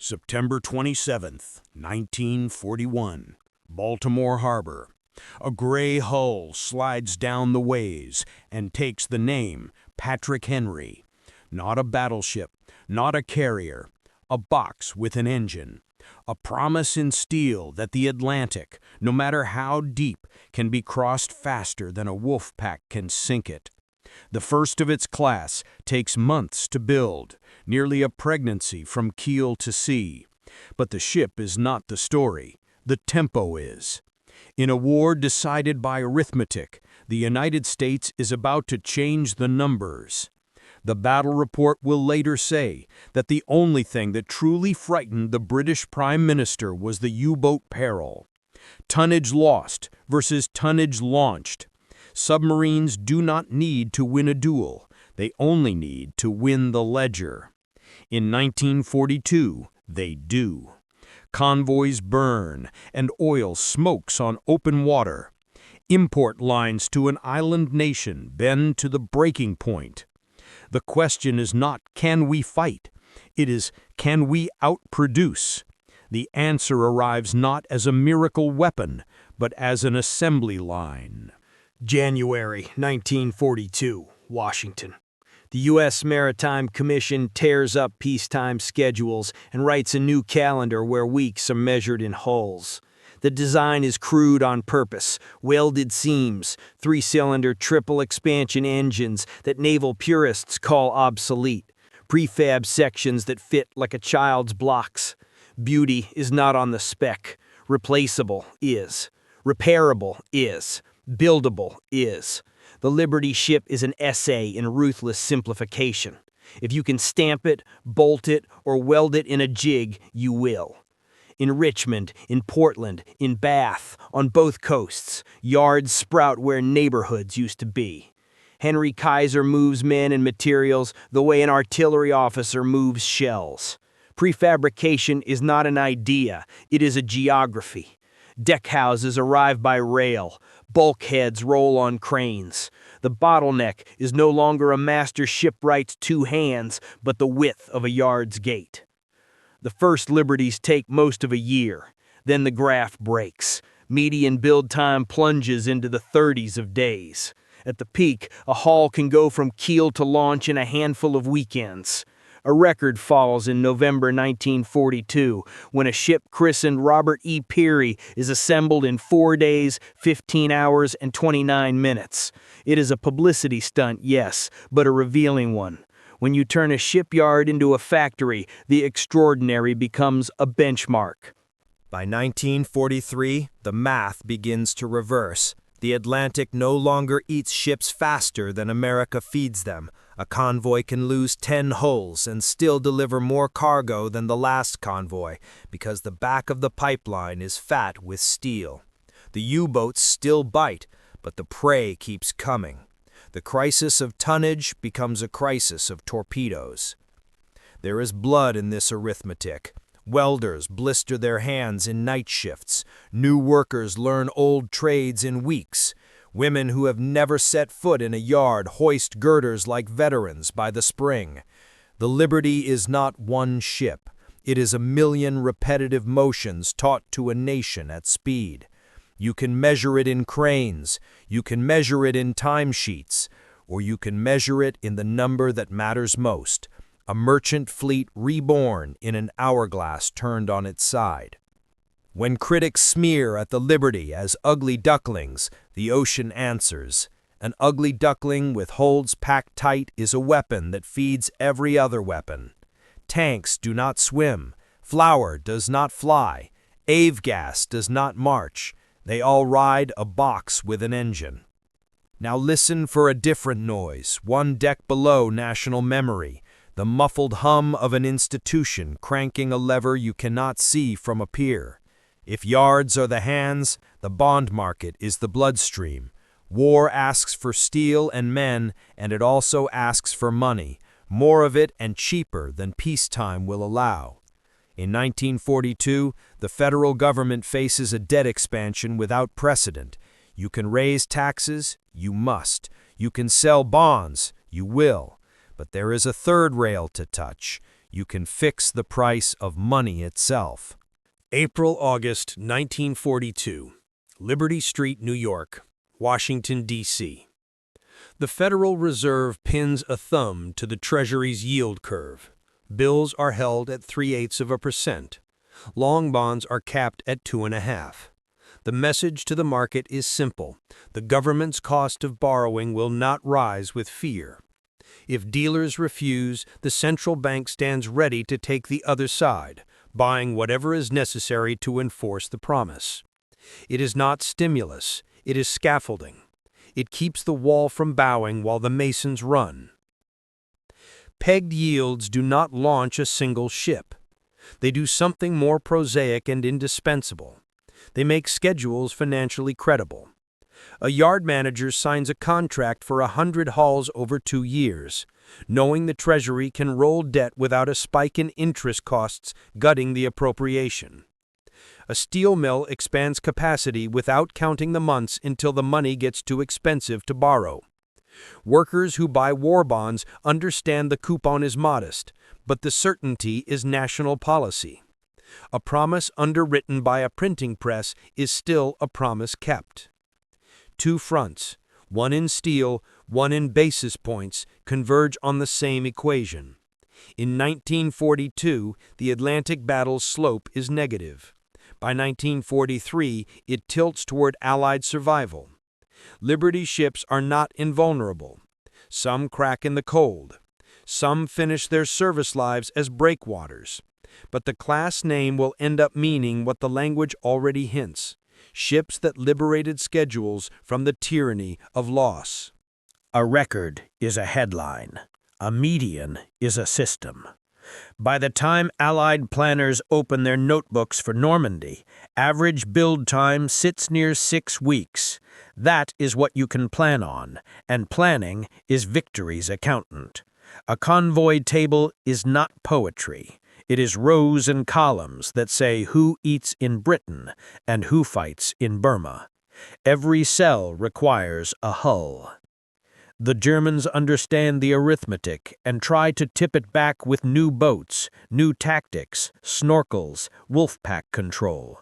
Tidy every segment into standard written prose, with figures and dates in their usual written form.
September 27th, 1941, Baltimore Harbor. A gray hull slides down the ways and takes the name Patrick Henry. Not a battleship, not a carrier, a box with an engine. A promise in steel that the Atlantic, no matter how deep, can be crossed faster than a wolf pack can sink it. The first of its class takes months to build, nearly a pregnancy from keel to sea. But the ship is not the story, the tempo is. In a war decided by arithmetic, the United States is about to change the numbers. The battle report will later say that the only thing that truly frightened the British Prime Minister was the U-boat peril. Tonnage lost versus tonnage launched. Submarines do not need to win a duel, they only need to win the ledger. In 1942, they do. Convoys burn, and oil smokes on open water. Import lines to an island nation bend to the breaking point. The question is not, can we fight? It is, can we outproduce? The answer arrives not as a miracle weapon, but as an assembly line. January 1942, Washington. The U.S. Maritime Commission tears up peacetime schedules and writes a new calendar where weeks are measured in hulls. The design is crude on purpose, welded seams, three-cylinder triple-expansion engines that naval purists call obsolete, prefab sections that fit like a child's blocks. Beauty is not on the spec. Replaceable is. Repairable is. Buildable is. The Liberty ship is an essay in ruthless simplification. If you can stamp it, bolt it, or weld it in a jig, you will. In Richmond, in Portland, in Bath, on both coasts, yards sprout where neighborhoods used to be. Henry Kaiser moves men and materials the way an artillery officer moves shells. Prefabrication is not an idea, it is a geography. Deckhouses arrive by rail. Bulkheads roll on cranes. The bottleneck is no longer a master shipwright's two hands, but the width of a yard's gate. The first Liberties take most of a year. Then the graph breaks. Median build time plunges into the 30s of days. At the peak, a haul can go from keel to launch in a handful of weekends. A record falls in November 1942 when a ship christened Robert E. Peary is assembled in 4 days, 15 hours, and 29 minutes. It is a publicity stunt, yes, but a revealing one. When you turn a shipyard into a factory, the extraordinary becomes a benchmark. By 1943, the math begins to reverse. The Atlantic no longer eats ships faster than America feeds them. A convoy can lose 10 hulls and still deliver more cargo than the last convoy because the back of the pipeline is fat with steel. The U-boats still bite, but the prey keeps coming. The crisis of tonnage becomes a crisis of torpedoes. There is blood in this arithmetic. Welders blister their hands in night shifts. New workers learn old trades in weeks. Women who have never set foot in a yard hoist girders like veterans by the spring. The Liberty is not one ship. It is a million repetitive motions taught to a nation at speed. You can measure it in cranes, you can measure it in timesheets, or you can measure it in the number that matters most. A merchant fleet reborn in an hourglass turned on its side. When critics smear at the Liberty as ugly ducklings, the ocean answers. An ugly duckling with holds packed tight is a weapon that feeds every other weapon. Tanks do not swim, flour does not fly, Avgas does not march. They all ride a box with an engine. Now listen for a different noise, one deck below national memory. The muffled hum of an institution cranking a lever you cannot see from a pier. If yards are the hands, the bond market is the bloodstream. War asks for steel and men, and it also asks for money, more of it and cheaper than peacetime will allow. In 1942, the federal government faces a debt expansion without precedent. You can raise taxes, you must. You can sell bonds, you will. But there is a third rail to touch. You can fix the price of money itself. April-August 1942. Liberty Street, New York, Washington, D.C. The Federal Reserve pins a thumb to the Treasury's yield curve. Bills are held at 0.3%. Long bonds are capped at 2.5%. The message to the market is simple. The government's cost of borrowing will not rise with fear. If dealers refuse, the central bank stands ready to take the other side, buying whatever is necessary to enforce the promise. It is not stimulus, it is scaffolding. It keeps the wall from bowing while the masons run. Pegged yields do not launch a single ship. They do something more prosaic and indispensable. They make schedules financially credible. A yard manager signs a contract for 100 hulls over 2 years, knowing the Treasury can roll debt without a spike in interest costs gutting the appropriation. A steel mill expands capacity without counting the months until the money gets too expensive to borrow. Workers who buy war bonds understand the coupon is modest, but the certainty is national policy. A promise underwritten by a printing press is still a promise kept. Two fronts, one in steel, one in basis points, converge on the same equation. In 1942, the Atlantic battle's slope is negative. By 1943, it tilts toward Allied survival. Liberty ships are not invulnerable. Some crack in the cold. Some finish their service lives as breakwaters. But the class name will end up meaning what the language already hints: ships that liberated schedules from the tyranny of loss. A record is a headline. A median is a system. By the time Allied planners open their notebooks for Normandy, average build time sits near 6 weeks. That is what you can plan on, and planning is victory's accountant. A convoy table is not poetry. It is rows and columns that say who eats in Britain and who fights in Burma. Every cell requires a hull. The Germans understand the arithmetic and try to tip it back with new boats, new tactics, snorkels, wolf-pack control.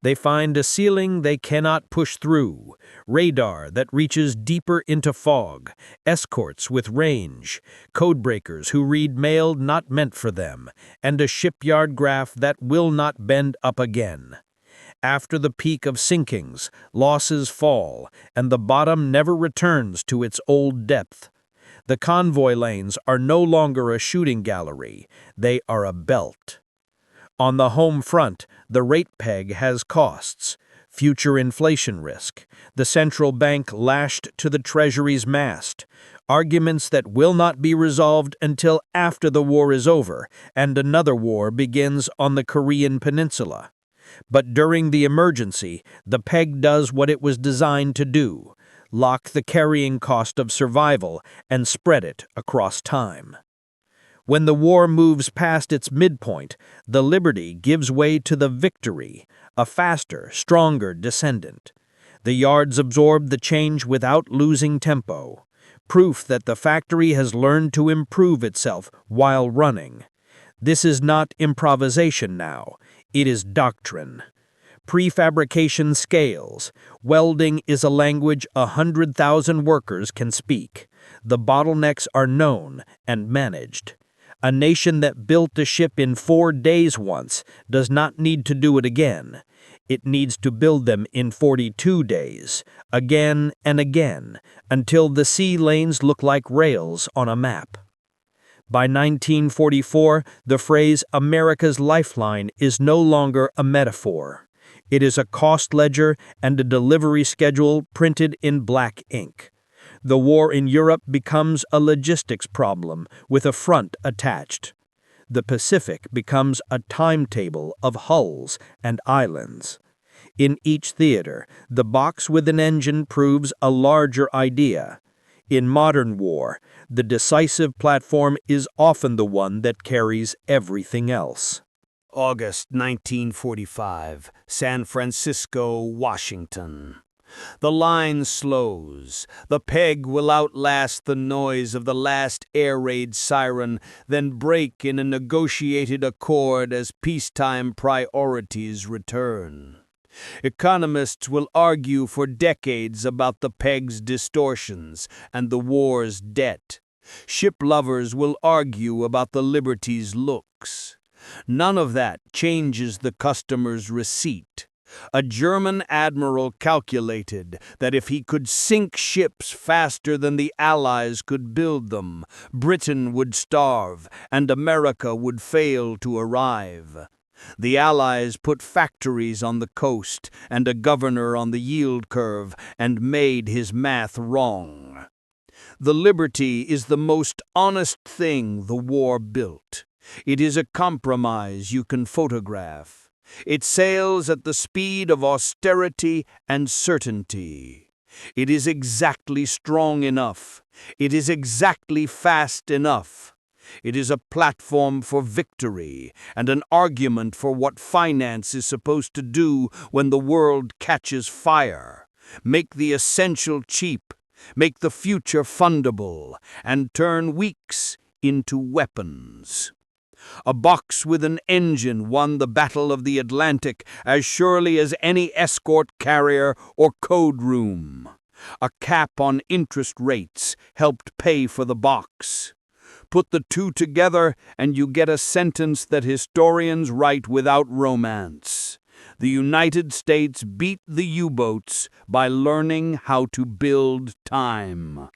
They find a ceiling they cannot push through, radar that reaches deeper into fog, escorts with range, codebreakers who read mail not meant for them, and a shipyard graph that will not bend up again. After the peak of sinkings, losses fall, and the bottom never returns to its old depth. The convoy lanes are no longer a shooting gallery, they are a belt. On the home front, the rate peg has costs, future inflation risk, the central bank lashed to the Treasury's mast, arguments that will not be resolved until after the war is over and another war begins on the Korean Peninsula. But during the emergency, the peg does what it was designed to do: lock the carrying cost of survival and spread it across time. When the war moves past its midpoint, the Liberty gives way to the Victory, a faster, stronger descendant. The yards absorb the change without losing tempo, proof that the factory has learned to improve itself while running. This is not improvisation now, it is doctrine. Prefabrication scales. Welding is a language 100,000 workers can speak. The bottlenecks are known and managed. A nation that built a ship in 4 days once does not need to do it again. It needs to build them in 42 days, again and again, until the sea lanes look like rails on a map. By 1944, the phrase America's lifeline is no longer a metaphor. It is a cost ledger and a delivery schedule printed in black ink. The war in Europe becomes a logistics problem with a front attached. The Pacific becomes a timetable of hulls and islands. In each theater, the box with an engine proves a larger idea. In modern war, the decisive platform is often the one that carries everything else. August 1945, San Francisco, Washington. The line slows. The peg will outlast the noise of the last air raid siren, then break in a negotiated accord as peacetime priorities return. Economists will argue for decades about the peg's distortions and the war's debt. Ship lovers will argue about the Liberty's looks. None of that changes the customer's receipt. A German admiral calculated that if he could sink ships faster than the Allies could build them, Britain would starve and America would fail to arrive. The Allies put factories on the coast and a governor on the yield curve and made his math wrong. The Liberty is the most honest thing the war built. It is a compromise you can photograph. It sails at the speed of austerity and certainty. It is exactly strong enough. It is exactly fast enough. It is a platform for victory and an argument for what finance is supposed to do when the world catches fire. Make the essential cheap, make the future fundable, and turn weeks into weapons. A box with an engine won the Battle of the Atlantic as surely as any escort carrier or code room. A cap on interest rates helped pay for the box. Put the two together and you get a sentence that historians write without romance. The United States beat the U-boats by learning how to build time.